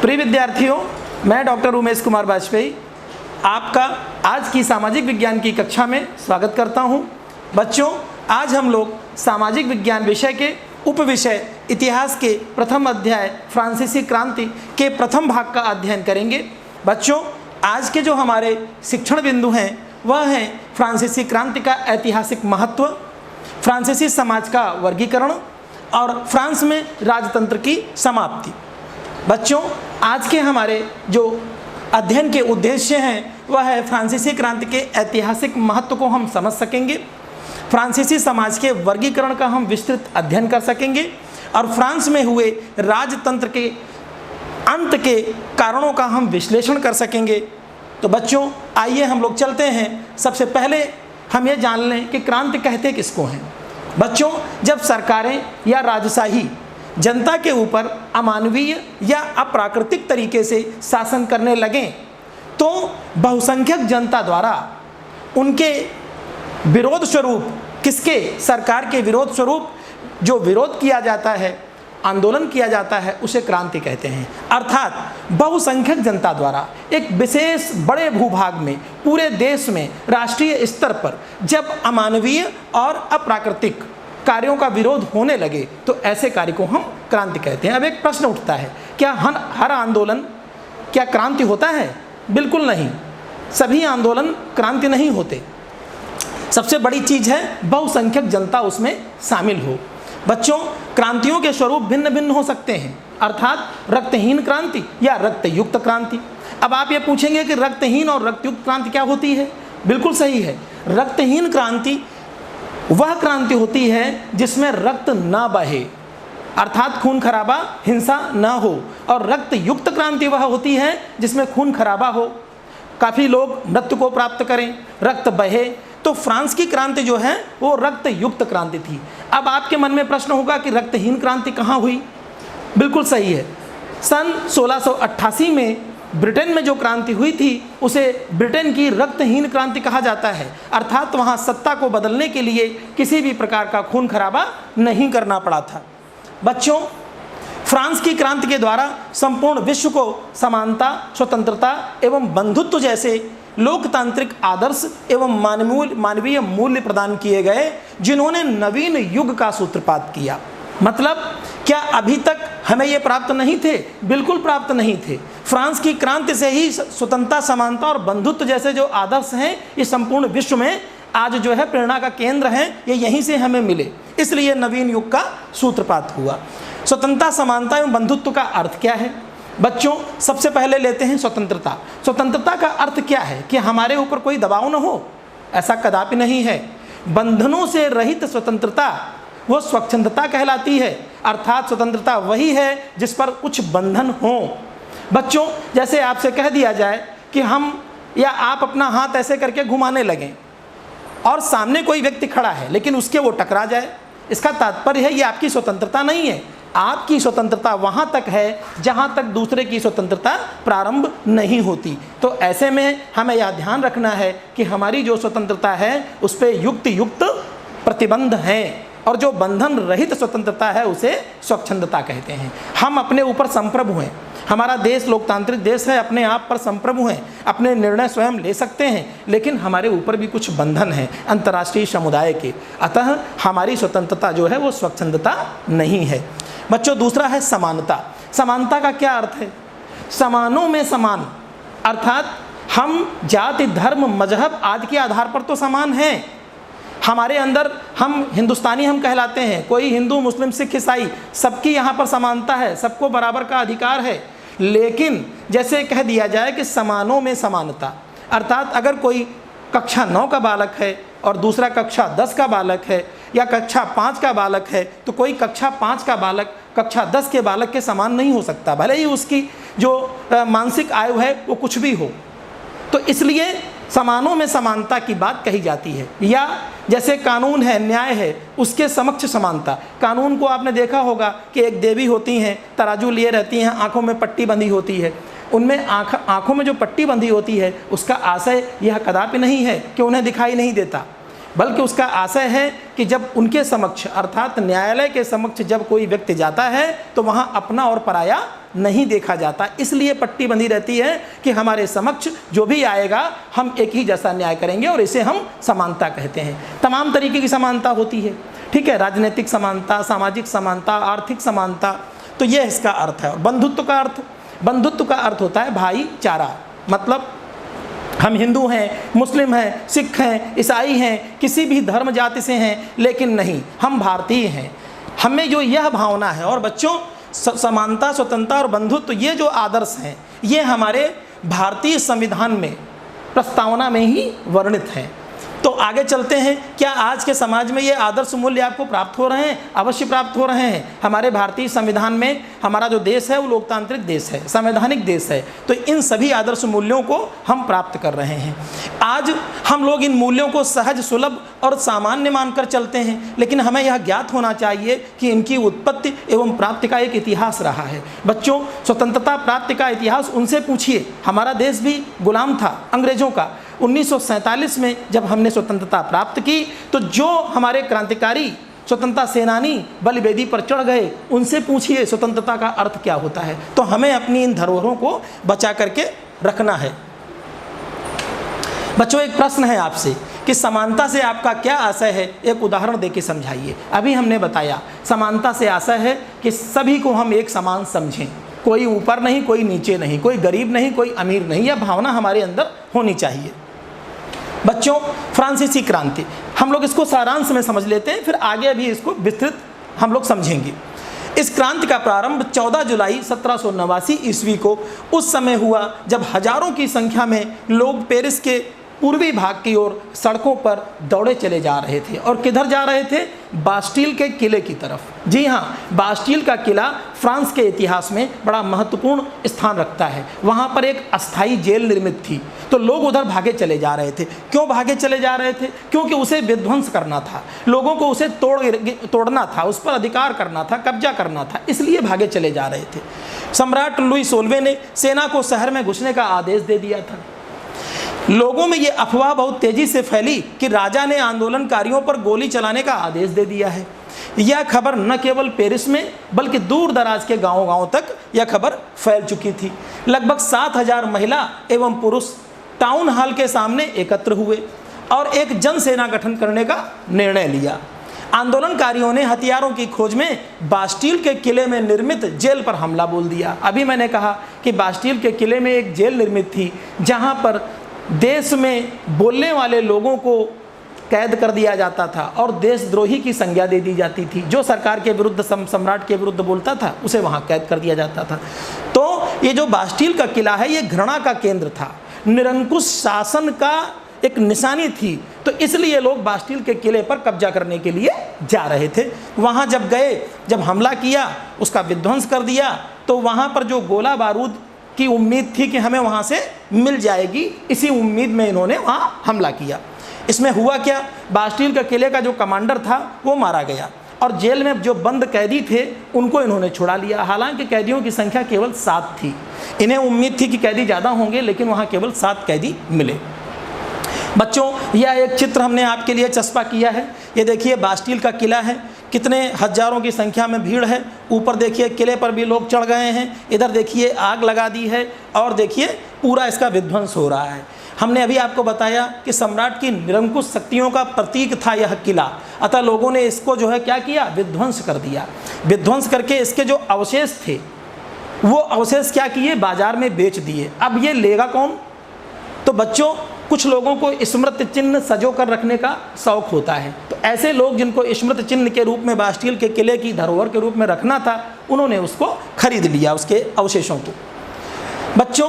प्रिय विद्यार्थियों, मैं डॉक्टर उमेश कुमार वाजपेयी आपका आज की सामाजिक विज्ञान की कक्षा में स्वागत करता हूं। बच्चों, आज हम लोग सामाजिक विज्ञान विषय के उपविषय इतिहास के प्रथम अध्याय फ्रांसीसी क्रांति के प्रथम भाग का अध्ययन करेंगे। बच्चों, आज के जो हमारे शिक्षण बिंदु हैं वह हैं फ्रांसीसी क्रांति का ऐतिहासिक महत्व, फ्रांसीसी समाज का वर्गीकरण और फ्रांस में राजतंत्र की समाप्ति। बच्चों, आज के हमारे जो अध्ययन के उद्देश्य हैं वह है फ्रांसीसी क्रांति के ऐतिहासिक महत्व को हम समझ सकेंगे, फ्रांसीसी समाज के वर्गीकरण का हम विस्तृत अध्ययन कर सकेंगे और फ्रांस में हुए राजतंत्र के अंत के कारणों का हम विश्लेषण कर सकेंगे। तो बच्चों, आइए हम लोग चलते हैं। सबसे पहले हम ये जान लें कि क्रांति कहते किसको हैं। बच्चों, जब सरकारें या राजशाही जनता के ऊपर अमानवीय या अप्राकृतिक तरीके से शासन करने लगें तो बहुसंख्यक जनता द्वारा उनके विरोध स्वरूप, किसके, सरकार के विरोध स्वरूप जो विरोध किया जाता है, आंदोलन किया जाता है, उसे क्रांति कहते हैं। अर्थात बहुसंख्यक जनता द्वारा एक विशेष बड़े भूभाग में, पूरे देश में, राष्ट्रीय स्तर पर जब अमानवीय और अप्राकृतिक कार्यों का विरोध होने लगे तो ऐसे कार्य को हम क्रांति कहते हैं। अब एक प्रश्न उठता है, क्या हर आंदोलन क्या क्रांति होता है? बिल्कुल नहीं, सभी आंदोलन क्रांति नहीं होते। सबसे बड़ी चीज़ है बहुसंख्यक जनता उसमें शामिल हो। बच्चों, क्रांतियों के स्वरूप भिन्न भिन्न हो सकते हैं, अर्थात रक्तहीन क्रांति या रक्तयुक्त क्रांति। अब आप ये पूछेंगे कि रक्तहीन और रक्तयुक्त क्रांति क्या होती है? बिल्कुल सही है, रक्तहीन क्रांति वह क्रांति होती है जिसमें रक्त ना बहे, अर्थात खून खराबा, हिंसा ना हो। और रक्त युक्त क्रांति वह होती है जिसमें खून खराबा हो, काफ़ी लोग मृत्यु को प्राप्त करें, रक्त बहे। तो फ्रांस की क्रांति जो है वो रक्त युक्त क्रांति थी। अब आपके मन में प्रश्न होगा कि रक्तहीन क्रांति कहाँ हुई? बिल्कुल सही है, सन 1688 में ब्रिटेन में जो क्रांति हुई थी उसे ब्रिटेन की रक्तहीन क्रांति कहा जाता है। अर्थात वहाँ सत्ता को बदलने के लिए किसी भी प्रकार का खून खराबा नहीं करना पड़ा था। बच्चों, फ्रांस की क्रांति के द्वारा संपूर्ण विश्व को समानता, स्वतंत्रता एवं बंधुत्व जैसे लोकतांत्रिक आदर्श एवं मानवीय मूल्य प्रदान किए गए, जिन्होंने नवीन युग का सूत्रपात किया। मतलब क्या अभी तक हमें ये प्राप्त नहीं थे? बिल्कुल प्राप्त नहीं थे। फ्रांस की क्रांति से ही स्वतंत्रता, समानता और बंधुत्व जैसे जो आदर्श हैं ये संपूर्ण विश्व में आज जो है प्रेरणा का केंद्र हैं, ये यहीं से हमें मिले, इसलिए नवीन युग का सूत्रपात हुआ। स्वतंत्रता, समानता एवं बंधुत्व का अर्थ क्या है? बच्चों, सबसे पहले लेते हैं स्वतंत्रता। स्वतंत्रता का अर्थ क्या है? कि हमारे ऊपर कोई दबाव न हो, ऐसा कदापि नहीं है। बंधनों से रहित स्वतंत्रता वो स्वच्छंदता कहलाती है। अर्थात स्वतंत्रता वही है जिस पर कुछ बंधन हो। बच्चों, जैसे आपसे कह दिया जाए कि हम या आप अपना हाथ ऐसे करके घुमाने लगें और सामने कोई व्यक्ति खड़ा है लेकिन उसके वो टकरा जाए, इसका तात्पर्य है ये आपकी स्वतंत्रता नहीं है। आपकी स्वतंत्रता वहाँ तक है जहाँ तक दूसरे की स्वतंत्रता प्रारंभ नहीं होती। तो ऐसे में हमें यह ध्यान रखना है कि हमारी जो स्वतंत्रता है उस पर युक्त प्रतिबंध हैं, और जो बंधन रहित स्वतंत्रता है उसे स्वच्छंदता कहते हैं। हम अपने ऊपर संप्रभु हैं, हमारा देश लोकतांत्रिक देश है, अपने आप पर संप्रभु हैं, अपने निर्णय स्वयं ले सकते हैं, लेकिन हमारे ऊपर भी कुछ बंधन हैं अंतर्राष्ट्रीय समुदाय के। अतः हमारी स्वतंत्रता जो है वो स्वच्छंदता नहीं है। बच्चों, दूसरा है समानता। समानता का क्या अर्थ है? समानों में समान, अर्थात हम जाति, धर्म, मजहब आदि के आधार पर तो समान हैं। हमारे अंदर हम हिंदुस्तानी हम कहलाते हैं, कोई हिंदू, मुस्लिम, सिख, ईसाई, सबकी यहाँ पर समानता है, सबको बराबर का अधिकार है। लेकिन जैसे कह दिया जाए कि समानों में समानता, अर्थात अगर कोई कक्षा 9 का बालक है और दूसरा कक्षा 10 का बालक है या कक्षा 5 का बालक है, तो कोई कक्षा 5 का बालक कक्षा 10 के बालक के समान नहीं हो सकता, भले ही उसकी जो मानसिक आयु है वो कुछ भी हो। तो इसलिए समानों में समानता की बात कही जाती है। या जैसे कानून है, न्याय है, उसके समक्ष समानता। कानून को आपने देखा होगा कि एक देवी होती हैं, तराजू लिए रहती हैं, आंखों में पट्टी बंधी होती है। उनमें आंखों में जो पट्टी बंधी होती है उसका आशय यह कदापि नहीं है कि उन्हें दिखाई नहीं देता, बल्कि उसका आशय है कि जब उनके समक्ष, अर्थात न्यायालय के समक्ष जब कोई व्यक्ति जाता है तो वहाँ अपना और पराया नहीं देखा जाता, इसलिए पट्टी बंधी रहती है कि हमारे समक्ष जो भी आएगा हम एक ही जैसा न्याय करेंगे, और इसे हम समानता कहते हैं। तमाम तरीके की समानता होती है, ठीक है, राजनीतिक समानता, सामाजिक समानता, आर्थिक समानता, तो यह इसका अर्थ है। और बंधुत्व का अर्थ होता है भाईचारा, मतलब हम हिंदू हैं, मुस्लिम हैं, सिख हैं, ईसाई हैं, किसी भी धर्म जाति से हैं, लेकिन नहीं, हम भारतीय हैं। हमें जो यह भावना है, और बच्चों समानता, स्वतंत्रता और बंधुत्व ये जो आदर्श हैं, ये हमारे भारतीय संविधान में प्रस्तावना में ही वर्णित हैं। तो आगे चलते हैं, क्या आज के समाज में ये आदर्श मूल्य आपको प्राप्त हो रहे हैं? अवश्य प्राप्त हो रहे हैं। हमारे भारतीय संविधान में हमारा जो देश है वो लोकतांत्रिक देश है, संवैधानिक देश है, तो इन सभी आदर्श मूल्यों को हम प्राप्त कर रहे हैं। आज हम लोग इन मूल्यों को सहज, सुलभ और सामान्य मानकर चलते हैं, लेकिन हमें यह ज्ञात होना चाहिए कि इनकी उत्पत्ति एवं प्राप्ति का एक इतिहास रहा है। बच्चों, स्वतंत्रता प्राप्ति का इतिहास उनसे पूछिए। हमारा देश भी गुलाम था अंग्रेजों का। 1947 में जब हमने स्वतंत्रता प्राप्त की, तो जो हमारे क्रांतिकारी स्वतंत्रता सेनानी बलिवेदी पर चढ़ गए, उनसे पूछिए स्वतंत्रता का अर्थ क्या होता है। तो हमें अपनी इन धरोहरों को बचा करके रखना है। बच्चों, एक प्रश्न है आपसे कि समानता से आपका क्या आशय है, एक उदाहरण देके समझाइए। अभी हमने बताया समानता से आशय है कि सभी को हम एक समान समझें, कोई ऊपर नहीं, कोई नीचे नहीं, कोई गरीब नहीं, कोई अमीर नहीं, यह भावना हमारे अंदर होनी चाहिए। बच्चों, फ्रांसीसी क्रांति, हम लोग इसको सारांश में समझ लेते हैं, फिर आगे भी इसको विस्तृत हम लोग समझेंगे। इस क्रांति का प्रारंभ 14 जुलाई 1789 ईस्वी को उस समय हुआ जब हजारों की संख्या में लोग पेरिस के पूर्वी भाग की ओर सड़कों पर दौड़े चले जा रहे थे। और किधर जा रहे थे? बास्टील के किले की तरफ। जी हाँ, बास्टील का किला फ्रांस के इतिहास में बड़ा महत्वपूर्ण स्थान रखता है। वहाँ पर एक अस्थायी जेल निर्मित थी, तो लोग उधर भागे चले जा रहे थे। क्यों भागे चले जा रहे थे? क्योंकि उसे विध्वंस करना था, लोगों को उसे तोड़ना था, उस पर अधिकार करना था, कब्जा करना था, इसलिए भागे चले जा रहे थे। सम्राट लुई 16वें ने सेना को शहर में घुसने का आदेश दे दिया था। लोगों में ये अफवाह बहुत तेजी से फैली कि राजा ने आंदोलनकारियों पर गोली चलाने का आदेश दे दिया है। यह खबर न केवल पेरिस में बल्कि दूर दराज के गांव-गांव तक यह खबर फैल चुकी थी। लगभग 7000 महिला एवं पुरुष टाउन हॉल के सामने एकत्र हुए और एक जनसेना गठन करने का निर्णय लिया। आंदोलनकारियों ने हथियारों की खोज में बास्टील के किले में निर्मित जेल पर हमला बोल दिया। अभी मैंने कहा कि बास्टील के किले में एक जेल निर्मित थी, जहां पर देश में बोलने वाले लोगों को कैद कर दिया जाता था और देशद्रोही की संज्ञा दे दी जाती थी। जो सरकार के विरुद्ध, सम्राट के विरुद्ध बोलता था, उसे वहां कैद कर दिया जाता था। तो ये जो बास्टील का किला है, ये घृणा का केंद्र था, निरंकुश शासन का एक निशानी थी। तो इसलिए लोग बास्टील के किले पर कब्जा करने के लिए जा रहे थे। वहाँ जब गए, जब हमला किया, उसका विध्वंस कर दिया, तो वहाँ पर जो गोला बारूद की उम्मीद थी कि हमें वहाँ से मिल जाएगी, इसी उम्मीद में इन्होंने वहाँ हमला किया। इसमें हुआ क्या? बास्टील के किले का जो कमांडर था वो मारा गया और जेल में जो बंद कैदी थे उनको इन्होंने छुड़ा लिया। हालांकि कैदियों की संख्या केवल 7 थी। इन्हें उम्मीद थी कि कैदी ज़्यादा होंगे, लेकिन वहाँ केवल 7 कैदी मिले। बच्चों, यह एक चित्र हमने आपके लिए चस्पा किया है। ये देखिए बास्टील का किला है, कितने हजारों की संख्या में भीड़ है। ऊपर देखिए किले पर भी लोग चढ़ गए हैं, इधर देखिए आग लगा दी है और देखिए पूरा इसका विध्वंस हो रहा है। हमने अभी आपको बताया कि सम्राट की निरंकुश शक्तियों का प्रतीक था यह किला, अतः लोगों ने इसको जो है क्या किया? विध्वंस कर दिया। विध्वंस करके इसके जो अवशेष थे वो अवशेष क्या किए? बाजार में बेच दिए। अब ये लेगा कौन? तो बच्चों, कुछ लोगों को स्मृति चिन्ह सजो कर रखने का शौक होता है, तो ऐसे लोग जिनको स्मृति चिन्ह के रूप में बास्टील के किले की धरोहर के रूप में रखना था, उन्होंने उसको खरीद लिया, उसके अवशेषों को। बच्चों,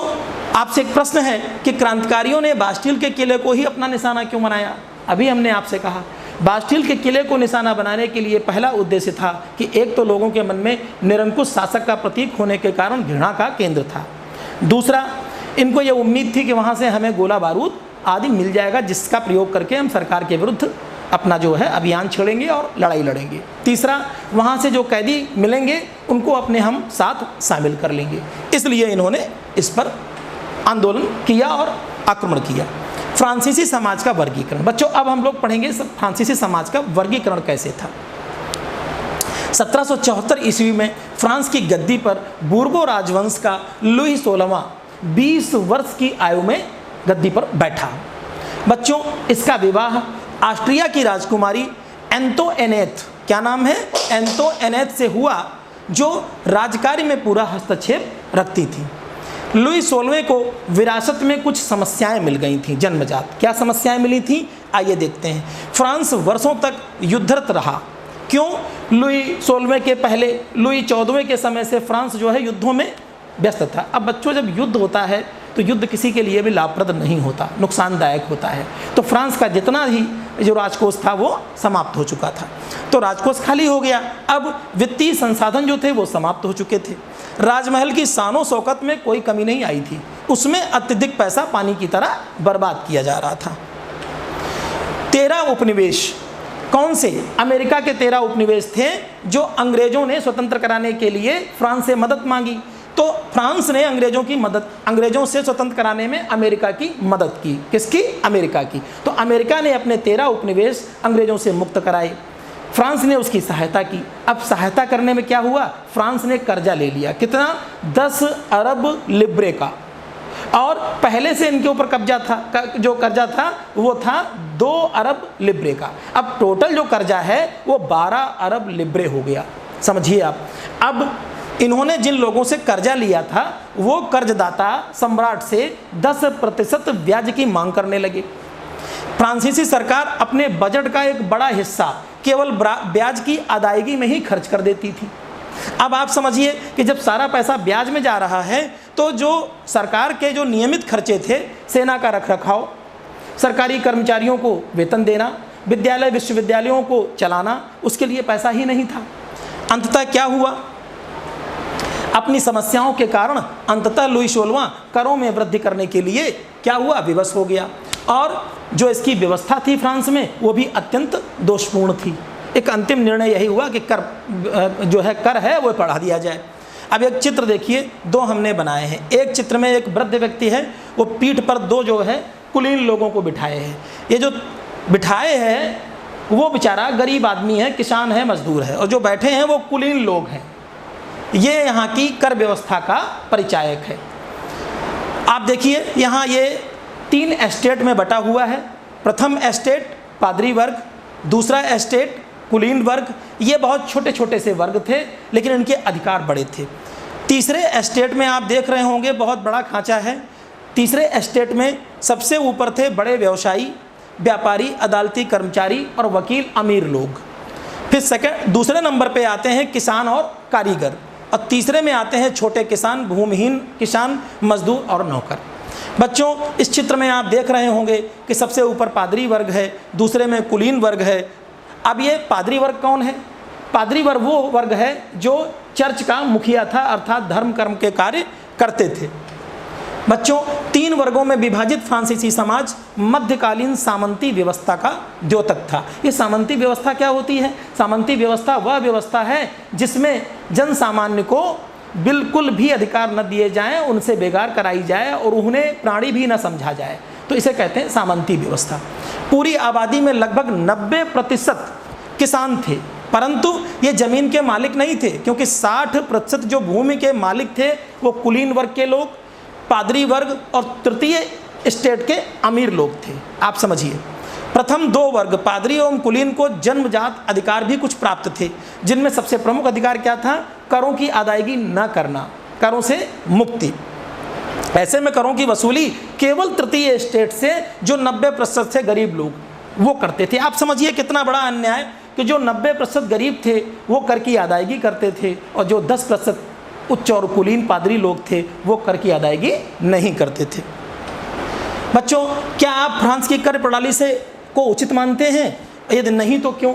आपसे एक प्रश्न है कि क्रांतिकारियों ने बास्टील के किले को ही अपना निशाना क्यों बनाया? अभी हमने आपसे कहा बास्टील के किले को निशाना बनाने के लिए पहला उद्देश्य था कि एक तो लोगों के मन में निरंकुश शासक का प्रतीक होने के कारण घृणा का केंद्र था। दूसरा, इनको ये उम्मीद थी कि वहाँ से हमें गोला बारूद आदि मिल जाएगा, जिसका प्रयोग करके हम सरकार के विरुद्ध अपना जो है अभियान छेड़ेंगे और लड़ाई लड़ेंगे। तीसरा, वहाँ से जो कैदी मिलेंगे उनको अपने हम साथ शामिल कर लेंगे। इसलिए इन्होंने इस पर आंदोलन किया और आक्रमण किया। फ्रांसीसी समाज का वर्गीकरण। बच्चों, अब हम लोग पढ़ेंगे फ्रांसीसी समाज का वर्गीकरण कैसे था। 1774 ईस्वी में फ्रांस की गद्दी पर बूर्बो राजवंश का लुई 16वां 20 वर्ष की आयु में गद्दी पर बैठा। बच्चों, इसका विवाह ऑस्ट्रिया की राजकुमारी एंतोइनेट, क्या नाम है, एंतोइनेट से हुआ, जो राजकार्य में पूरा हस्तक्षेप रखती थी। लुई 16वें को विरासत में कुछ समस्याएं मिल गई थीं जन्मजात। क्या समस्याएं मिली थीं, आइए देखते हैं। फ्रांस वर्षों तक युद्धरत रहा। क्यों? लुई 16वें के पहले लुई 14वें के समय से फ्रांस जो है युद्धों में व्यस्त था। अब बच्चों, जब युद्ध होता है तो युद्ध किसी के लिए भी लाभप्रद नहीं होता, नुकसानदायक होता है। तो फ्रांस का जितना ही जो राजकोष था वो समाप्त हो चुका था, तो राजकोष खाली हो गया। अब वित्तीय संसाधन जो थे वो समाप्त हो चुके थे। राजमहल की शानो शौकत में कोई कमी नहीं आई थी, उसमें अत्यधिक पैसा पानी की तरह बर्बाद किया जा रहा था। 13 उपनिवेश, कौन से? अमेरिका के 13 उपनिवेश थे जो अंग्रेजों ने स्वतंत्र कराने के लिए फ्रांस से मदद मांगी। तो फ्रांस ने अंग्रेजों से स्वतंत्र कराने में अमेरिका की मदद की। किसकी? अमेरिका की। तो अमेरिका ने अपने 13 उपनिवेश अंग्रेजों से मुक्त कराए, फ्रांस ने उसकी सहायता की। अब सहायता करने में क्या हुआ, फ्रांस ने कर्जा ले लिया। कितना? 10 अरब लिब्रे का। और पहले से इनके ऊपर कब्जा था, जो कर्जा था वो था 2 अरब लिब्रे का। अब टोटल जो कर्जा है वो 12 अरब लिब्रे हो गया। समझिए आप। अब इन्होंने जिन लोगों से कर्जा लिया था वो कर्जदाता सम्राट से 10% ब्याज की मांग करने लगे। फ्रांसीसी सरकार अपने बजट का एक बड़ा हिस्सा केवल ब्याज की अदायगी में ही खर्च कर देती थी। अब आप समझिए कि जब सारा पैसा ब्याज में जा रहा है तो जो सरकार के जो नियमित खर्चे थे, सेना का रखरखाव, सरकारी कर्मचारियों को वेतन देना, विद्यालय विश्वविद्यालयों को चलाना, उसके लिए पैसा ही नहीं था। अंततः क्या हुआ? अपनी समस्याओं के कारण अंततः लुई 16वां करों में वृद्धि करने के लिए क्या हुआ? विवश हो गया। और जो इसकी व्यवस्था थी फ्रांस में वो भी अत्यंत दोषपूर्ण थी। एक अंतिम निर्णय यही हुआ कि कर है वो बढ़ा दिया जाए। अब एक चित्र देखिए, 2 हमने बनाए हैं। एक चित्र में एक वृद्ध व्यक्ति है, वो पीठ पर 2 जो है कुलीन लोगों को बिठाए हैं। ये जो बिठाए हैं वो बेचारा गरीब आदमी है, किसान है, मजदूर है, और जो बैठे हैं वो कुलीन लोग हैं। ये यहाँ की कर व्यवस्था का परिचायक है। आप देखिए यहाँ ये 3 एस्टेट में बटा हुआ है। प्रथम एस्टेट पादरी वर्ग, दूसरा एस्टेट कुलीन वर्ग। ये बहुत छोटे छोटे से वर्ग थे लेकिन इनके अधिकार बड़े थे। तीसरे एस्टेट में आप देख रहे होंगे बहुत बड़ा खांचा है। तीसरे एस्टेट में सबसे ऊपर थे बड़े व्यवसायी, व्यापारी, अदालती कर्मचारी और वकील, अमीर लोग। फिर दूसरे नंबर पे आते हैं किसान और कारीगर, और तीसरे में आते हैं छोटे किसान, भूमिहीन किसान, मजदूर और नौकर। बच्चों, इस चित्र में आप देख रहे होंगे कि सबसे ऊपर पादरी वर्ग है, दूसरे में कुलीन वर्ग है। अब ये पादरी वर्ग कौन है? पादरी वर्ग वो वर्ग है जो चर्च का मुखिया था, अर्थात धर्म कर्म के कार्य करते थे। बच्चों, 3 वर्गों में विभाजित फ्रांसीसी समाज मध्यकालीन सामंती व्यवस्था का द्योतक था। ये सामंती व्यवस्था क्या होती है? सामंती व्यवस्था वह व्यवस्था है जिसमें जन सामान्य को बिल्कुल भी अधिकार न दिए जाएं, उनसे बेगार कराई जाए और उन्हें प्राणी भी न समझा जाए, तो इसे कहते हैं सामंती व्यवस्था। पूरी आबादी में लगभग 90% किसान थे, परंतु ये जमीन के मालिक नहीं थे, क्योंकि 60% जो भूमि के मालिक थे वो कुलीन वर्ग के लोग, पादरी वर्ग और तृतीय स्टेट के अमीर लोग थे। आप समझिए, प्रथम 2 वर्ग पादरी एवं कुलीन को जन्मजात अधिकार भी कुछ प्राप्त थे, जिनमें सबसे प्रमुख अधिकार क्या था? करों की अदायगी न करना, करों से मुक्ति। ऐसे में करों की वसूली केवल तृतीय स्टेट से, जो 90% थे गरीब लोग, वो करते थे। आप समझिए कितना बड़ा अन्याय कि जो 90% गरीब थे वो कर की अदायगी करते थे, और जो 10% उच्च और कुलीन पादरी लोग थे वो कर की अदायगी नहीं करते थे। बच्चों, क्या आप फ्रांस की कर प्रणाली को उचित मानते हैं? यदि नहीं तो क्यों?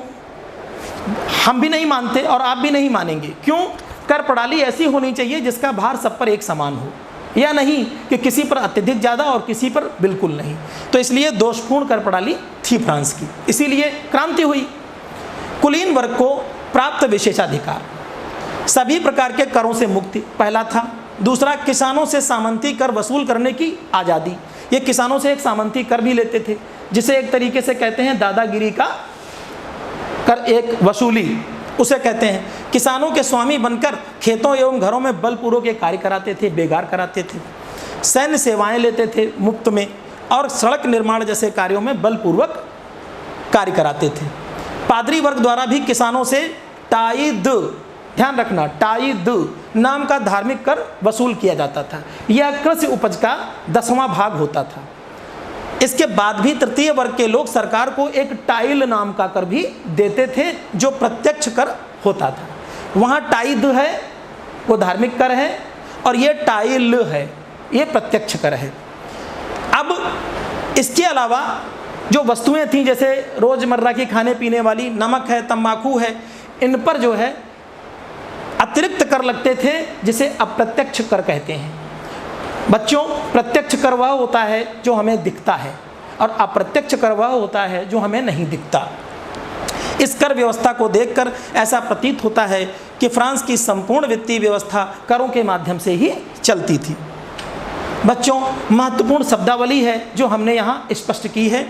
हम भी नहीं मानते और आप भी नहीं मानेंगे। क्यों? कर प्रणाली ऐसी होनी चाहिए जिसका भार सब पर एक समान हो, या नहीं कि किसी पर अत्यधिक ज़्यादा और किसी पर बिल्कुल नहीं। तो इसलिए दोषपूर्ण कर प्रणाली थी फ्रांस की, इसीलिए क्रांति हुई। कुलीन वर्ग को प्राप्त विशेषाधिकार, सभी प्रकार के करों से मुक्ति पहला था। दूसरा, किसानों से सामंती कर वसूल करने की आज़ादी। ये किसानों से एक सामंती कर भी लेते थे, जिसे एक तरीके से कहते हैं दादागिरी का कर, एक वसूली उसे कहते हैं। किसानों के स्वामी बनकर खेतों एवं घरों में बलपूर्वक के कार्य कराते थे, बेगार कराते थे, सैन्य सेवाएं लेते थे मुफ्त में, और सड़क निर्माण जैसे कार्यों में बलपूर्वक कार्य कराते थे। पादरी वर्ग द्वारा भी किसानों से टाइद, ध्यान रखना, टाइद नाम का धार्मिक कर वसूल किया जाता था। यह कृषि उपज का 10वां भाग होता था। इसके बाद भी तृतीय वर्ग के लोग सरकार को एक टाइल नाम का कर भी देते थे, जो प्रत्यक्ष कर होता था। वहाँ टाइद है वो धार्मिक कर है, और ये टाइल है ये प्रत्यक्ष कर है। अब इसके अलावा जो वस्तुएं थीं, जैसे रोज़मर्रा की खाने पीने वाली, नमक है, तंबाकू है, इन पर जो है अतिरिक्त कर लगते थे, जिसे अप्रत्यक्ष कर कहते हैं। बच्चों, प्रत्यक्ष कर वह होता है जो हमें दिखता है, और अप्रत्यक्ष कर वह होता है जो हमें नहीं दिखता। इस कर व्यवस्था को देखकर ऐसा प्रतीत होता है कि फ्रांस की संपूर्ण वित्तीय व्यवस्था करों के माध्यम से ही चलती थी। बच्चों, महत्वपूर्ण शब्दावली है जो हमने यहाँ स्पष्ट की है।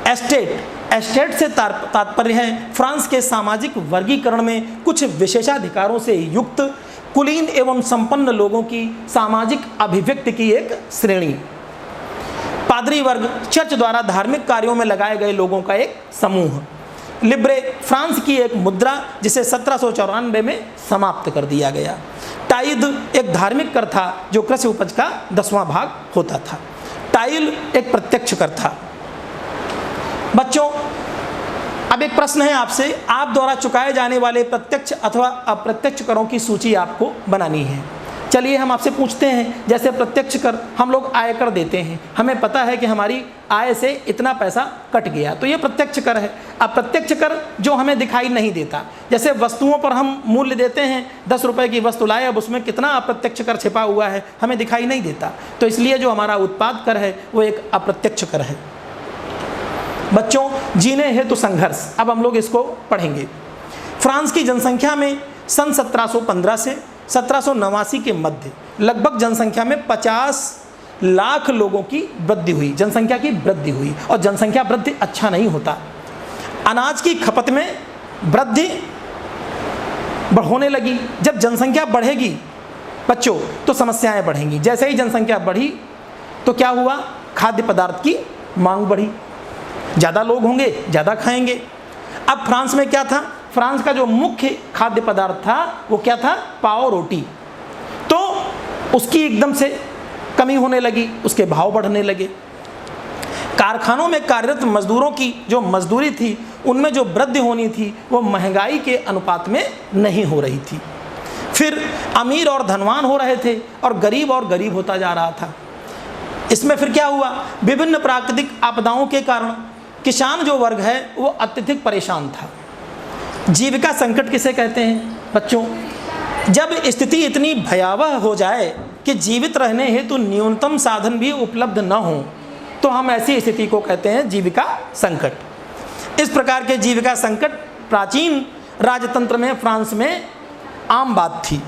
एस्टेट, एस्टेट से तात्पर्य है फ्रांस के सामाजिक वर्गीकरण में कुछ विशेषाधिकारों से युक्त कुलीन एवं संपन्न लोगों की सामाजिक अभिव्यक्ति की एक श्रेणी। पादरी वर्ग, चर्च द्वारा धार्मिक कार्यों में लगाए गए लोगों का एक समूह। लिब्रे, फ्रांस की एक मुद्रा जिसे 1794 में समाप्त कर दिया गया। टाइद एक धार्मिक कर था जो कृषि उपज का 10वां भाग होता था। टाइल एक प्रत्यक्ष कर था। बच्चों, अब एक प्रश्न है आपसे, आप द्वारा चुकाए जाने वाले प्रत्यक्ष अथवा अप्रत्यक्ष करों की सूची आपको बनानी है। चलिए हम आपसे पूछते हैं, जैसे प्रत्यक्ष कर हम लोग आयकर देते हैं, हमें पता है कि हमारी आय से इतना पैसा कट गया, तो ये प्रत्यक्ष कर है। अप्रत्यक्ष कर जो हमें दिखाई नहीं देता, जैसे वस्तुओं पर हम मूल्य देते हैं, 10 रुपए की वस्तु लाए, अब उसमें कितना अप्रत्यक्ष कर छिपा हुआ है हमें दिखाई नहीं देता, तो इसलिए जो हमारा उत्पाद कर है वो एक अप्रत्यक्ष कर है। बच्चों, जीने हेतु संघर्ष, अब हम लोग इसको पढ़ेंगे। फ्रांस की जनसंख्या में सन 1715 से 1789 के मध्य लगभग जनसंख्या में 50 लाख लोगों की वृद्धि हुई, जनसंख्या की वृद्धि हुई, और जनसंख्या वृद्धि अच्छा नहीं होता। अनाज की खपत में वृद्धि होने लगी। जब जनसंख्या बढ़ेगी बच्चों तो समस्याएं बढ़ेंगी। जैसे ही जनसंख्या बढ़ी तो क्या हुआ, खाद्य पदार्थ की मांग बढ़ी, ज़्यादा लोग होंगे ज़्यादा खाएंगे। अब फ्रांस में क्या था, फ्रांस का जो मुख्य खाद्य पदार्थ था वो क्या था, पाव रोटी, तो उसकी एकदम से कमी होने लगी, उसके भाव बढ़ने लगे। कारखानों में कार्यरत मजदूरों की जो मजदूरी थी उनमें जो वृद्धि होनी थी वो महंगाई के अनुपात में नहीं हो रही थी। फिर अमीर और धनवान हो रहे थे और गरीब होता जा रहा था। इसमें फिर क्या हुआ, विभिन्न प्राकृतिक आपदाओं के कारण किसान जो वर्ग है वो अत्यधिक परेशान था। जीविका संकट किसे कहते हैं बच्चों, जब स्थिति इतनी भयावह हो जाए कि जीवित रहने हेतु न्यूनतम साधन भी उपलब्ध न हो, तो हम ऐसी स्थिति को कहते हैं जीविका संकट। इस प्रकार के जीविका संकट प्राचीन राजतंत्र में फ्रांस में आम बात थी।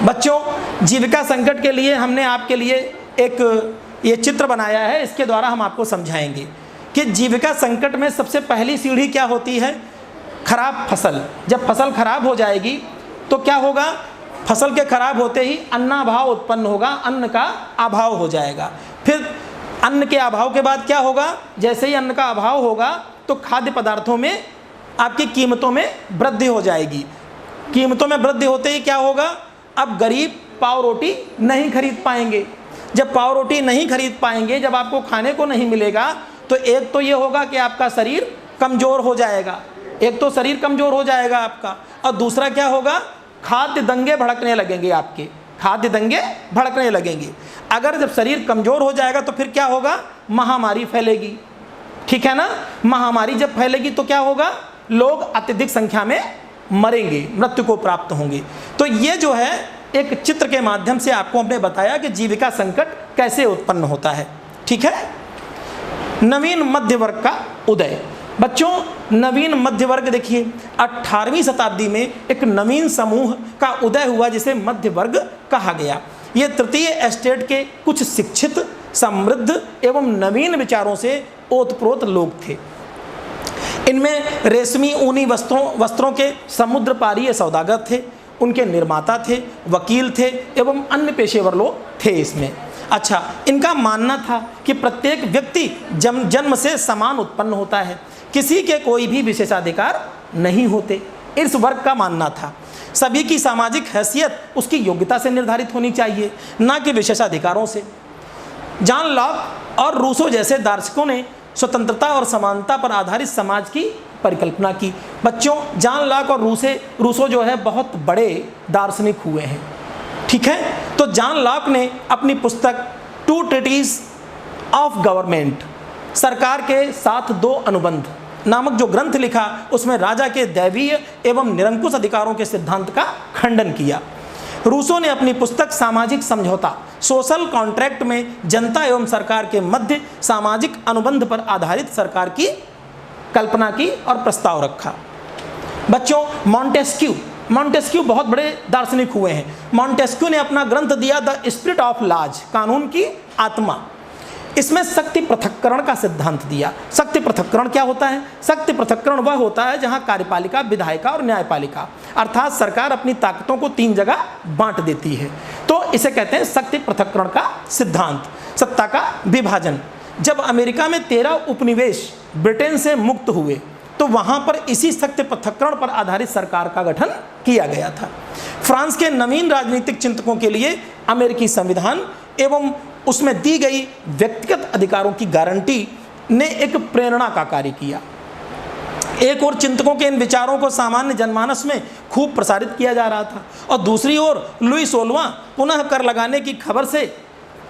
बच्चों, जीविका संकट के लिए हमने आपके लिए एक ये चित्र बनाया है, इसके द्वारा हम आपको समझाएंगे कि जीविका संकट में सबसे पहली सीढ़ी क्या होती है, खराब फसल। जब फसल खराब हो जाएगी तो क्या होगा, फसल के खराब होते ही अन्नाभाव उत्पन्न होगा, अन्न का अभाव हो जाएगा। फिर अन्न के अभाव के बाद क्या होगा, जैसे ही अन्न का अभाव होगा तो खाद्य पदार्थों में आपकी कीमतों में वृद्धि हो जाएगी। कीमतों में वृद्धि होते ही क्या होगा, अब गरीब पाव रोटी नहीं खरीद पाएंगे। जब पाव रोटी नहीं खरीद पाएंगे, जब आपको खाने को नहीं मिलेगा, तो एक तो ये होगा कि आपका शरीर कमज़ोर हो जाएगा, एक तो शरीर कमज़ोर हो जाएगा आपका, और दूसरा क्या होगा, खाद्य दंगे भड़कने लगेंगे, आपके खाद्य दंगे भड़कने लगेंगे। अगर जब शरीर कमज़ोर हो जाएगा तो फिर क्या होगा, महामारी फैलेगी, ठीक है ना। महामारी जब फैलेगी तो क्या होगा, लोग अत्यधिक संख्या में मरेंगे, मृत्यु को प्राप्त होंगे। तो ये जो है एक चित्र के माध्यम से आपको हमने बताया कि जीविका संकट कैसे उत्पन्न होता है, ठीक है। नवीन मध्य वर्ग का उदय। बच्चों, नवीन मध्य वर्ग देखिए, 18वीं शताब्दी में एक नवीन समूह का उदय हुआ जिसे मध्य वर्ग कहा गया। ये तृतीय एस्टेट के कुछ शिक्षित, समृद्ध एवं नवीन विचारों से ओतप्रोत लोग थे। इनमें रेशमी ऊनी वस्त्रों के समुद्र पारीय सौदागर थे। उनके निर्माता थे, वकील थे एवं अन्य पेशेवर लोग थे इसमें। अच्छा, इनका मानना था कि प्रत्येक व्यक्ति जन्म से समान उत्पन्न होता है, किसी के कोई भी विशेषाधिकार नहीं होते। इस वर्ग का मानना था सभी की सामाजिक हैसियत उसकी योग्यता से निर्धारित होनी चाहिए, ना कि विशेषाधिकारों से। जॉन लॉक और रूसो जैसे दार्शनिकों ने स्वतंत्रता और समानता पर आधारित समाज की परिकल्पना की। बच्चों, जॉन लॉक और रूसो जो है बहुत बड़े दार्शनिक हुए हैं, ठीक है। तो जॉन लॉक ने अपनी पुस्तक टू ट्रीटीज ऑफ गवर्नमेंट, सरकार के साथ दो अनुबंध नामक जो ग्रंथ लिखा, उसमें राजा के दैवीय एवं निरंकुश अधिकारों के सिद्धांत का खंडन किया। रूसो ने अपनी पुस्तक सामाजिक समझौता, सोशल कॉन्ट्रैक्ट में जनता एवं सरकार के मध्य सामाजिक अनुबंध पर आधारित सरकार की कल्पना की और प्रस्ताव रखा। बच्चों, मॉन्टेस्क्यू बहुत बड़े दार्शनिक हुए हैं। मॉन्टेस्क्यू ने अपना ग्रंथ दिया द स्पिरिट ऑफ लॉज, कानून की आत्मा। इसमें शक्ति पृथक्करण का सिद्धांत दिया। शक्ति पृथक्करण क्या होता है? शक्ति पृथक्करण वह होता है जहां कार्यपालिका, विधायिका और न्यायपालिका, अर्थात सरकार अपनी ताकतों को 3 जगह बांट देती है। तो इसे कहते हैं शक्ति पृथक्करण का सिद्धांत, सत्ता का विभाजन। जब अमेरिका में 13 उपनिवेश ब्रिटेन से मुक्त हुए तो वहां पर इसी शक्ति पृथक्करण पर आधारित सरकार का गठन किया गया था। फ्रांस के नवीन राजनीतिक चिंतकों के लिए अमेरिकी संविधान एवं उसमें दी गई व्यक्तिगत अधिकारों की गारंटी ने एक प्रेरणा का कार्य किया। एक ओर चिंतकों के इन विचारों को सामान्य जनमानस में खूब प्रसारित किया जा रहा था और दूसरी ओर लुई 16वां पुनः कर लगाने की खबर से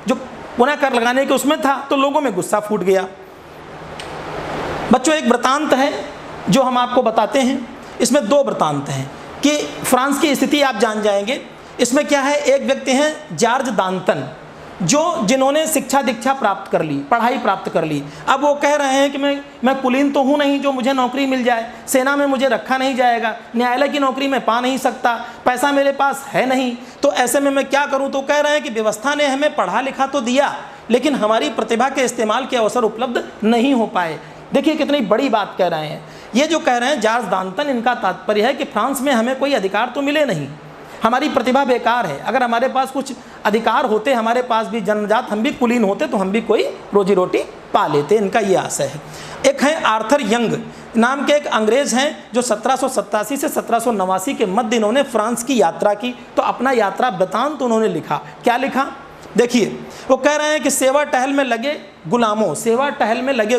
जो पुनः कर लगाने के उसमें था तो लोगों में गुस्सा फूट गया। बच्चों, एक वृतांत है जो हम आपको बताते हैं। इसमें 2 वृतांत हैं कि फ्रांस की स्थिति आप जान जाएंगे। इसमें क्या है, एक व्यक्ति हैं जॉर्ज दांतन, जिन्होंने शिक्षा दीक्षा प्राप्त कर ली, पढ़ाई प्राप्त कर ली। अब वो कह रहे हैं कि मैं कुलीन तो हूँ नहीं जो मुझे नौकरी मिल जाए, सेना में मुझे रखा नहीं जाएगा, न्यायालय की नौकरी मैं पा नहीं सकता, पैसा मेरे पास है नहीं, तो ऐसे में मैं क्या करूँ। तो कह रहे हैं कि व्यवस्था ने हमें पढ़ा लिखा तो दिया, लेकिन हमारी प्रतिभा के इस्तेमाल के अवसर उपलब्ध नहीं हो पाए। देखिए कितनी बड़ी बात कह रहे हैं। ये जो कह रहे हैं जॉर्ज दांतन, इनका तात्पर्य है कि फ्रांस में हमें कोई अधिकार तो मिले नहीं, हमारी प्रतिभा बेकार है। अगर हमारे पास कुछ अधिकार होते, हमारे पास भी जन्मजात हम भी कुलीन होते तो हम भी कोई रोजी रोटी पा लेते। इनका ये आशय है। एक है आर्थर यंग नाम के एक अंग्रेज हैं जो 1787 से 1789 के मध्य इन्होंने फ्रांस की यात्रा की। तो अपना यात्रा वृतांत तो उन्होंने लिखा। क्या लिखा? देखिए, वो कह रहे हैं कि सेवा टहल में लगे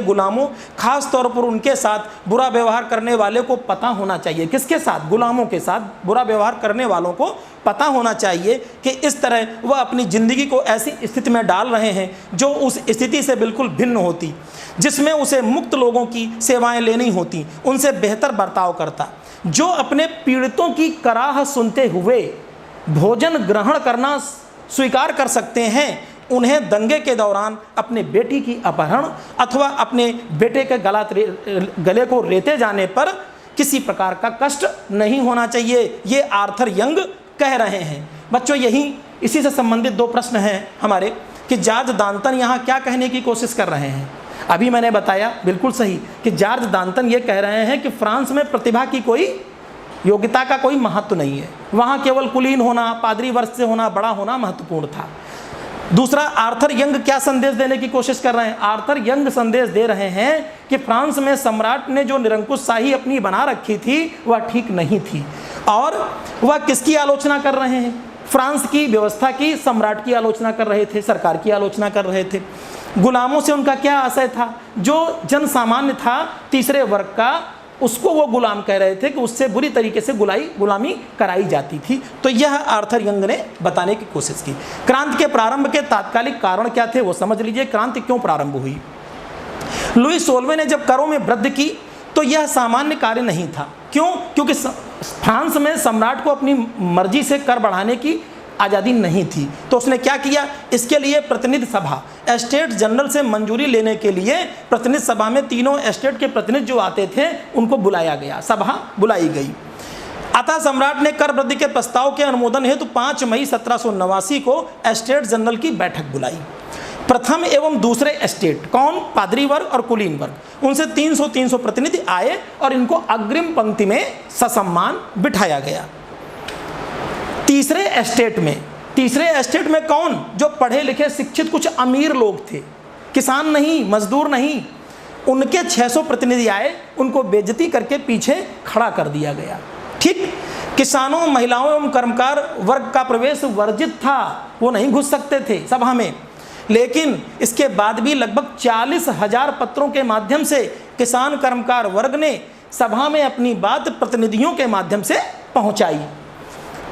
गुलामों, खास तौर पर उनके साथ बुरा व्यवहार करने वाले को पता होना चाहिए। किसके साथ? गुलामों के साथ बुरा व्यवहार करने वालों को पता होना चाहिए कि इस तरह वह अपनी ज़िंदगी को ऐसी स्थिति में डाल रहे हैं जो उस स्थिति से बिल्कुल भिन्न होती, जिसमें उसे मुक्त लोगों की सेवाएं लेनी होती, उनसे बेहतर बर्ताव करता, जो अपने पीड़ितों की कराह सुनते हुए भोजन ग्रहण करना स्वीकार कर सकते हैं, उन्हें दंगे के दौरान अपने बेटी की अपहरण अथवा अपने बेटे के गले को रेते जाने पर किसी प्रकार का कष्ट नहीं होना चाहिए। ये आर्थर यंग कह रहे हैं। बच्चों, इसी से संबंधित 2 प्रश्न हैं हमारे कि जॉर्ज दांतन यहाँ क्या कहने की कोशिश कर रहे हैं। अभी मैंने बताया बिल्कुल सही कि जॉर्ज दांतन ये कह रहे हैं कि फ्रांस में प्रतिभा की कोई योग्यता का कोई महत्व नहीं है, वहाँ केवल कुलीन होना, पादरी वर्ष से होना, बड़ा होना महत्वपूर्ण था। दूसरा, आर्थर यंग क्या संदेश देने की कोशिश कर रहे हैं? आर्थर यंग संदेश दे रहे हैं कि फ्रांस में सम्राट ने जो निरंकुशशाही अपनी बना रखी थी वह ठीक नहीं थी। और वह किसकी आलोचना कर रहे हैं? फ्रांस की व्यवस्था की, सम्राट की आलोचना कर रहे थे, सरकार की आलोचना कर रहे थे। गुलामों से उनका क्या आशय था? जो जन सामान्य था, तीसरे वर्ग का, उसको वो गुलाम कह रहे थे कि उससे बुरी तरीके से गुलामी कराई जाती थी। तो यह आर्थर यंग ने बताने की कोशिश की। क्रांति के प्रारंभ के तात्कालिक कारण क्या थे वो समझ लीजिए। क्रांति क्यों प्रारंभ हुई? लुई 16वें ने जब करों में वृद्धि की तो यह सामान्य कार्य नहीं था। क्यों? क्योंकि फ्रांस में सम्राट को अपनी मर्जी से कर बढ़ाने की आज़ादी नहीं थी। तो उसने क्या किया? इसके लिए प्रतिनिधि सभा, एस्टेट जनरल से मंजूरी लेने के लिए प्रतिनिधि सभा में तीनों एस्टेट के प्रतिनिधि जो आते थे उनको बुलाया गया, सभा बुलाई गई। अतः सम्राट ने कर वृद्धि के प्रस्ताव के अनुमोदन हेतु 5 मई 1789 को एस्टेट जनरल की बैठक बुलाई। प्रथम एवं दूसरे एस्टेट, कौन? पादरी वर्ग और कुलीन वर्ग, उनसे 300 प्रतिनिधि आए और इनको अग्रिम पंक्ति में ससम्मान बिठाया गया। तीसरे एस्टेट में कौन? जो पढ़े लिखे शिक्षित कुछ अमीर लोग थे, किसान नहीं, मजदूर नहीं, उनके 600 प्रतिनिधि आए, उनको बेइज्जती करके पीछे खड़ा कर दिया गया। ठीक, किसानों, महिलाओं एवं कर्मकार वर्ग का प्रवेश वर्जित था, वो नहीं घुस सकते थे सभा में। लेकिन इसके बाद भी लगभग 40,000 पत्रों के माध्यम से किसान कर्मकार वर्ग ने सभा में अपनी बात प्रतिनिधियों के माध्यम से पहुंचाई।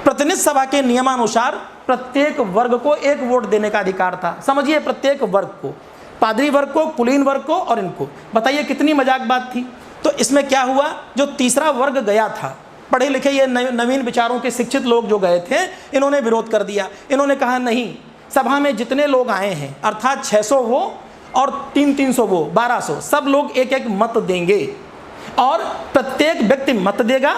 प्रतिनिधि सभा के नियमानुसार प्रत्येक वर्ग को एक वोट देने का अधिकार था। समझिए, प्रत्येक वर्ग को, पादरी वर्ग को, कुलीन वर्ग को और इनको। बताइए कितनी मजाक बात थी। तो इसमें क्या हुआ, जो तीसरा वर्ग गया था, पढ़े लिखे ये नवीन विचारों के शिक्षित लोग जो गए थे, इन्होंने विरोध कर दिया। इन्होंने कहा नहीं, सभा में जितने लोग आए हैं, अर्थात 600 वो और 300 वो, 1200, सब लोग एक एक मत देंगे और प्रत्येक व्यक्ति मत देगा।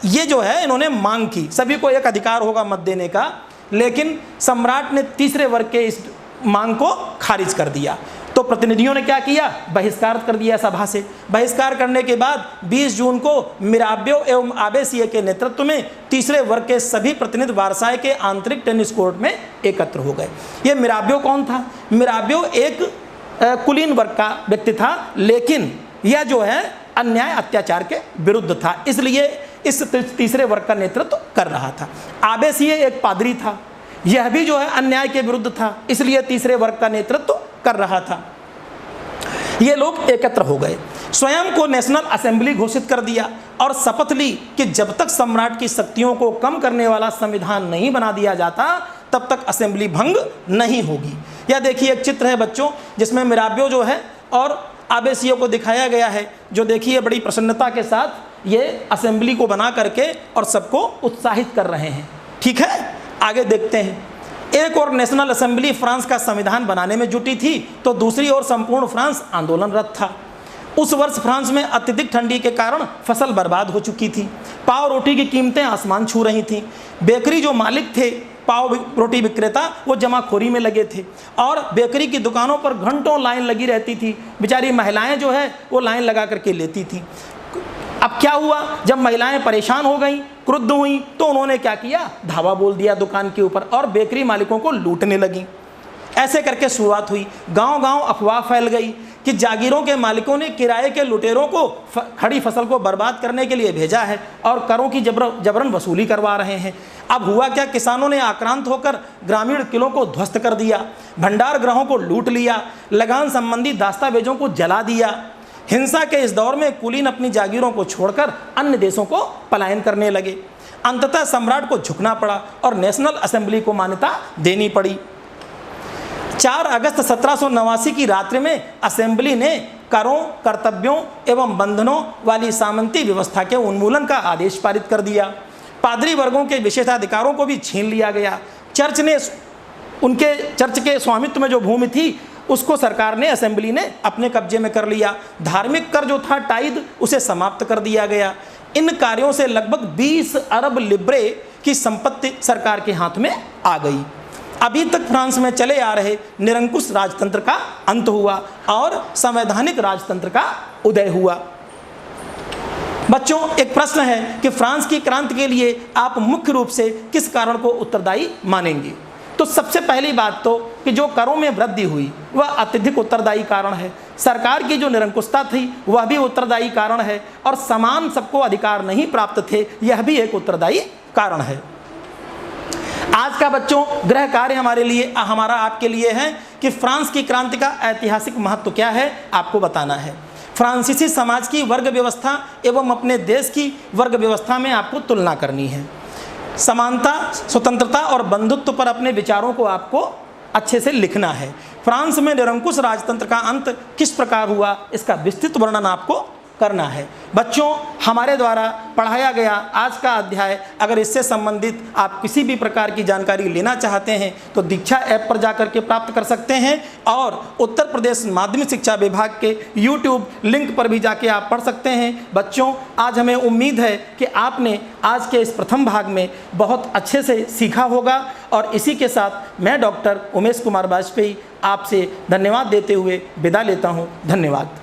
ये जो है इन्होंने मांग की, सभी को एक अधिकार होगा मत देने का। लेकिन सम्राट ने तीसरे वर्ग के इस मांग को खारिज कर दिया। तो प्रतिनिधियों ने क्या किया, बहिष्कार कर दिया सभा से। बहिष्कार करने के बाद 20 जून को मिराब्यो एवं आबेसिये के नेतृत्व में तीसरे वर्ग के सभी प्रतिनिधि वारसाई के आंतरिक टेनिस कोर्ट में एकत्र हो गए। ये मिराब्यो कौन था? मिराब्यो एक कुलीन वर्ग का व्यक्ति था, लेकिन यह जो है अन्याय अत्याचार के विरुद्ध था, इसलिए इस तीसरे वर्ग का नेतृत्व कर रहा था। आबेसिये एक पादरी था, यह भी जो है अन्याय के विरुद्ध था, इसलिए तीसरे वर्ग का नेतृत्व कर रहा था। ये लोग एकत्र हो गए, स्वयं को नेशनल असेंबली घोषित कर दिया और शपथ ली कि जब तक सम्राट की शक्तियों को कम करने वाला संविधान नहीं बना दिया जाता, तब तक असेंबली भंग नहीं होगी। यह देखिए एक चित्र है बच्चों, जिसमें मिराब्यो जो है और आबेसियों को दिखाया गया है, जो देखिए बड़ी प्रसन्नता के साथ ये असेंबली को बना करके और सबको उत्साहित कर रहे हैं। ठीक है, आगे देखते हैं। एक और नेशनल असेंबली फ्रांस का संविधान बनाने में जुटी थी, तो दूसरी ओर संपूर्ण फ्रांस आंदोलनरत था। उस वर्ष फ्रांस में अत्यधिक ठंडी के कारण फसल बर्बाद हो चुकी थी। पाव रोटी की कीमतें आसमान छू रही थीं। बेकरी जो मालिक थे, पाव रोटी विक्रेता, वो जमाखोरी में लगे थे और बेकरी की दुकानों पर घंटों लाइन लगी रहती थी। बेचारी महिलाएं जो है वो लाइन लगा करके लेती थी। अब क्या हुआ, जब महिलाएं परेशान हो गईं, क्रुद्ध हुईं, तो उन्होंने क्या किया, धावा बोल दिया दुकान के ऊपर और बेकरी मालिकों को लूटने लगी। ऐसे करके शुरुआत हुई। गांव-गांव अफवाह फैल गई कि जागीरों के मालिकों ने किराए के लुटेरों को खड़ी फसल को बर्बाद करने के लिए भेजा है और करों की जबरन वसूली करवा रहे हैं। अब हुआ क्या, किसानों ने आक्रांत होकर ग्रामीण किलों को ध्वस्त कर दिया, भंडार गृहों को लूट लिया, लगान संबंधी दस्तावेजों को जला दिया। हिंसा के इस दौर में कुलीन अपनी जागीरों को छोड़कर अन्य देशों को पलायन करने लगे। अंततः सम्राट को झुकना पड़ा और नेशनल असेंबली को मान्यता देनी पड़ी। 4 अगस्त 1789 की रात्रि में असेंबली ने करों, कर्तव्यों एवं बंधनों वाली सामंती व्यवस्था के उन्मूलन का आदेश पारित कर दिया। पादरी वर्गों के विशेषाधिकारों को भी छीन लिया गया। चर्च के स्वामित्व में जो भूमि थी, उसको सरकार ने, असेंबली ने अपने कब्जे में कर लिया। धार्मिक कर जो था टाइद, उसे समाप्त कर दिया गया। इन कार्यों से लगभग 20 अरब लिब्रे की संपत्ति सरकार के हाथ में आ गई। अभी तक फ्रांस में चले आ रहे निरंकुश राजतंत्र का अंत हुआ और संवैधानिक राजतंत्र का उदय हुआ। बच्चों, एक प्रश्न है कि फ्रांस की क्रांति के लिए आप मुख्य रूप से किस कारण को उत्तरदायी मानेंगे? तो सबसे पहली बात तो कि जो करों में वृद्धि हुई वह अत्यधिक उत्तरदायी कारण है। सरकार की जो निरंकुशता थी वह भी उत्तरदायी कारण है और समान सबको अधिकार नहीं प्राप्त थे, यह भी एक उत्तरदायी कारण है। आज का बच्चों गृह कार्य हमारा आपके लिए है कि फ्रांस की क्रांति का ऐतिहासिक महत्व क्या है, आपको बताना है। फ्रांसीसी समाज की वर्ग व्यवस्था एवं अपने देश की वर्ग व्यवस्था में आपको तुलना करनी है। समानता, स्वतंत्रता और बंधुत्व पर अपने विचारों को आपको अच्छे से लिखना है। फ्रांस में निरंकुश राजतंत्र का अंत किस प्रकार हुआ, इसका विस्तृत वर्णन आपको करना है। बच्चों, हमारे द्वारा पढ़ाया गया आज का अध्याय, अगर इससे संबंधित आप किसी भी प्रकार की जानकारी लेना चाहते हैं तो दीक्षा ऐप पर जाकर के प्राप्त कर सकते हैं और उत्तर प्रदेश माध्यमिक शिक्षा विभाग के YouTube लिंक पर भी जाके आप पढ़ सकते हैं। बच्चों, आज हमें उम्मीद है कि आपने आज के इस प्रथम भाग में बहुत अच्छे से सीखा होगा और इसी के साथ मैं डॉक्टर उमेश कुमार वाजपेयी आपसे धन्यवाद देते हुए विदा लेता हूँ। धन्यवाद।